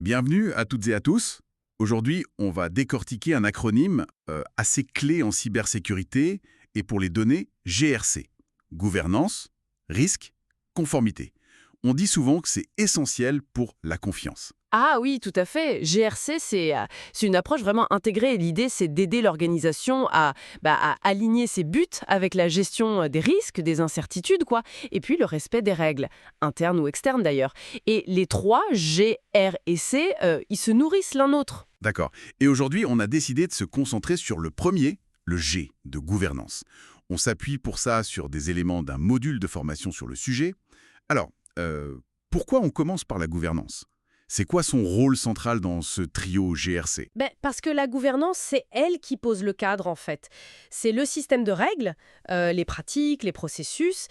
Bienvenue à toutes et à tous. Aujourd'hui, on va décortiquer un acronyme assez clé en cybersécurité et pour les données GRC. Gouvernance, risque, conformité. On dit souvent que c'est essentiel pour la confiance. Ah oui, tout à fait. GRC, c'est une approche vraiment intégrée. Et l'idée, c'est d'aider l'organisation à aligner ses buts avec la gestion des risques, des incertitudes, quoi, et puis le respect des règles, internes ou externes d'ailleurs. Et les trois, G, R et C, ils se nourrissent l'un l'autre. D'accord. Et aujourd'hui, on a décidé de se concentrer sur le premier, le G, de gouvernance. On s'appuie pour ça sur des éléments d'un module de formation sur le sujet. Alors, pourquoi on commence par la gouvernance? C'est quoi son rôle central dans ce trio GRC? Parce que la gouvernance, c'est elle qui pose le cadre, en fait. C'est le système de règles, les pratiques, les processus,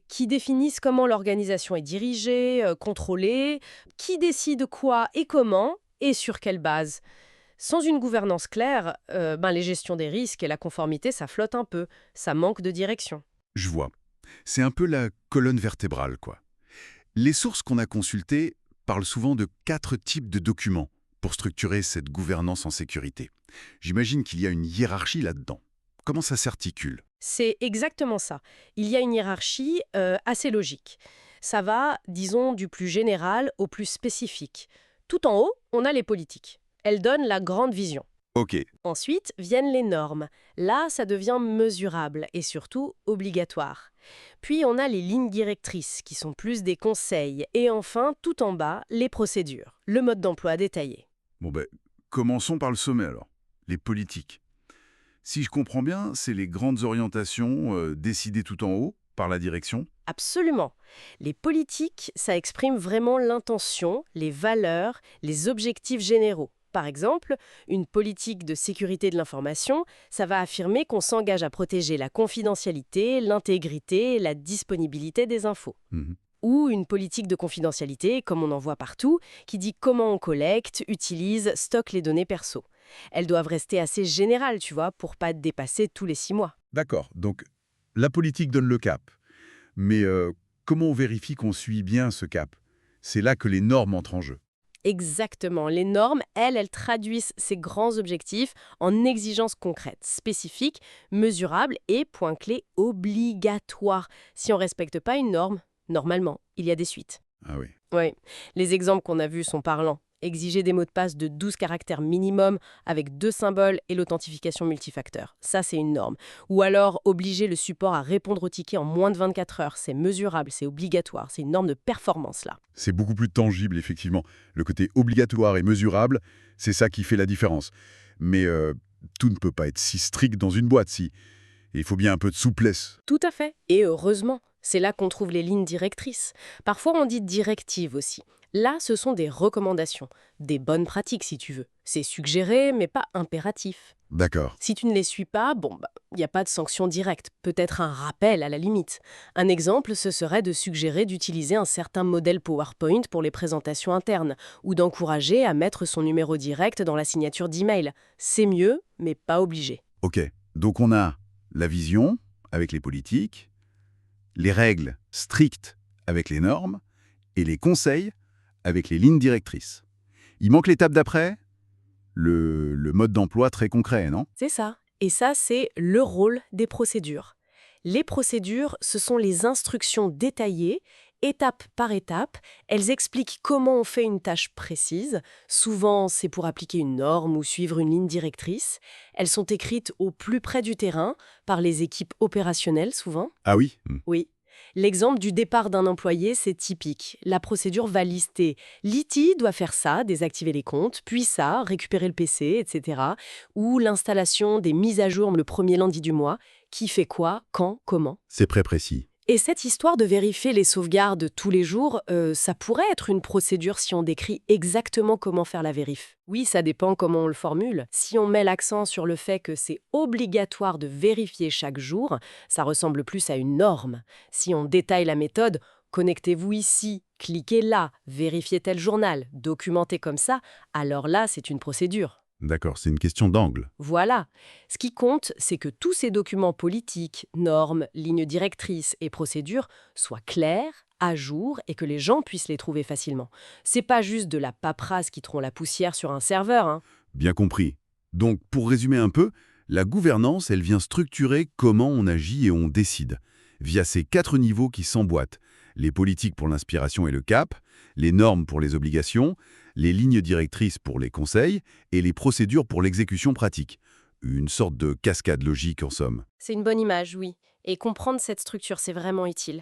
qui définissent comment l'organisation est dirigée, contrôlée, qui décide quoi et comment, et sur quelle base. Sans une gouvernance claire, les gestions des risques et la conformité, ça flotte un peu, ça manque de direction. Je vois. C'est un peu la colonne vertébrale, quoi. Les sources qu'on a consultées parlent souvent de 4 types de documents pour structurer cette gouvernance en sécurité. J'imagine qu'il y a une hiérarchie là-dedans. Comment ça s'articule? C'est exactement ça. Il y a une hiérarchie assez logique. Ça va, disons, du plus général au plus spécifique. Tout en haut, on a les politiques. Elles donnent la grande vision. Ok, Ensuite viennent les normes. Là, ça devient mesurable et surtout obligatoire. Puis on a les lignes directrices qui sont plus des conseils. Et enfin, tout en bas, les procédures, le mode d'emploi détaillé. bon commençons par le sommet alors. Les politiques. Si je comprends bien, c'est les grandes orientations décidées tout en haut par la direction. Absolument. Les politiques, ça exprime vraiment l'intention, les valeurs, les objectifs généraux. Par exemple, une politique de sécurité de l'information, ça va affirmer qu'on s'engage à protéger la confidentialité, l'intégrité, la disponibilité des infos. Mhm. Ou une politique de confidentialité, comme on en voit partout, qui dit comment on collecte, utilise, stocke les données perso. Elles doivent rester assez générales, tu vois, pour pas dépasser tous les 6 mois. D'accord, donc la politique donne le cap. Mais comment on vérifie qu'on suit bien ce cap? C'est là que les normes entrent en jeu. Exactement. Les normes, elles traduisent ces grands objectifs en exigences concrètes, spécifiques, mesurables et, point clé, obligatoires. Si on ne respecte pas une norme, normalement, il y a des suites. Ah oui. Oui, les exemples qu'on a vus sont parlants. Exiger des mots de passe de 12 caractères minimum avec 2 symboles et l'authentification multifacteur. Ça, c'est une norme. Ou alors obliger le support à répondre aux tickets en moins de 24 heures. C'est mesurable, c'est obligatoire. C'est une norme de performance, là. C'est beaucoup plus tangible, effectivement. Le côté obligatoire et mesurable, c'est ça qui fait la différence. Mais tout ne peut pas être si strict dans une boîte, si. Il faut bien un peu de souplesse. Tout à fait. Et heureusement, c'est là qu'on trouve les lignes directrices. Parfois, on dit directives aussi. Là, ce sont des recommandations, des bonnes pratiques si tu veux. C'est suggéré, mais pas impératif. D'accord. Si tu ne les suis pas, il n'y a pas de sanction directe, peut-être un rappel à la limite. Un exemple, ce serait de suggérer d'utiliser un certain modèle PowerPoint pour les présentations internes, ou d'encourager à mettre son numéro direct dans la signature d'email. C'est mieux, mais pas obligé. Ok. Donc on a la vision avec les politiques, les règles strictes avec les normes et les conseils avec les lignes directrices. Il manque l'étape d'après, le mode d'emploi très concret, non? C'est ça. Et ça, c'est le rôle des procédures. Les procédures, ce sont les instructions détaillées, étape par étape. Elles expliquent comment on fait une tâche précise. Souvent, c'est pour appliquer une norme ou suivre une ligne directrice. Elles sont écrites au plus près du terrain, par les équipes opérationnelles souvent. Ah oui. Oui. L'exemple du départ d'un employé, c'est typique. La procédure va lister l'IT doit faire ça, désactiver les comptes, puis ça, récupérer le PC, etc. Ou l'installation des mises à jour le premier lundi du mois, qui fait quoi, quand, comment. C'est très précis. Et cette histoire de vérifier les sauvegardes tous les jours, ça pourrait être une procédure si on décrit exactement comment faire la vérif. Oui, ça dépend comment on le formule. Si on met l'accent sur le fait que c'est obligatoire de vérifier chaque jour, ça ressemble plus à une norme. Si on détaille la méthode, connectez-vous ici, cliquez là, vérifiez tel journal, documentez comme ça, alors là, c'est une procédure. D'accord, c'est une question d'angle. Voilà. Ce qui compte, c'est que tous ces documents politiques, normes, lignes directrices et procédures soient clairs, à jour et que les gens puissent les trouver facilement. C'est pas juste de la paperasse qui trompe la poussière sur un serveur, hein. Bien compris. Donc, pour résumer un peu, la gouvernance, elle vient structurer comment on agit et on décide, via ces 4 niveaux qui s'emboîtent. Les politiques pour l'inspiration et le cap, les normes pour les obligations, les lignes directrices pour les conseils et les procédures pour l'exécution pratique. Une sorte de cascade logique en somme. C'est une bonne image, oui. Et comprendre cette structure, c'est vraiment utile.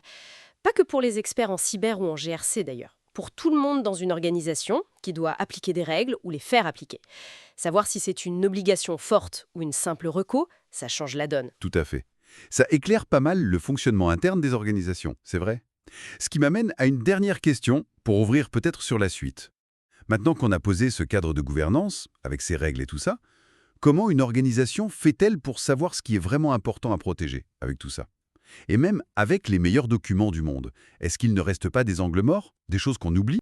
Pas que pour les experts en cyber ou en GRC d'ailleurs. Pour tout le monde dans une organisation qui doit appliquer des règles ou les faire appliquer. Savoir si c'est une obligation forte ou une simple reco, ça change la donne. Tout à fait. Ça éclaire pas mal le fonctionnement interne des organisations, c'est vrai. Ce qui m'amène à une dernière question pour ouvrir peut-être sur la suite. Maintenant qu'on a posé ce cadre de gouvernance, avec ses règles et tout ça, comment une organisation fait-elle pour savoir ce qui est vraiment important à protéger avec tout ça? Et même avec les meilleurs documents du monde, est-ce qu'il ne reste pas des angles morts, des choses qu'on oublie?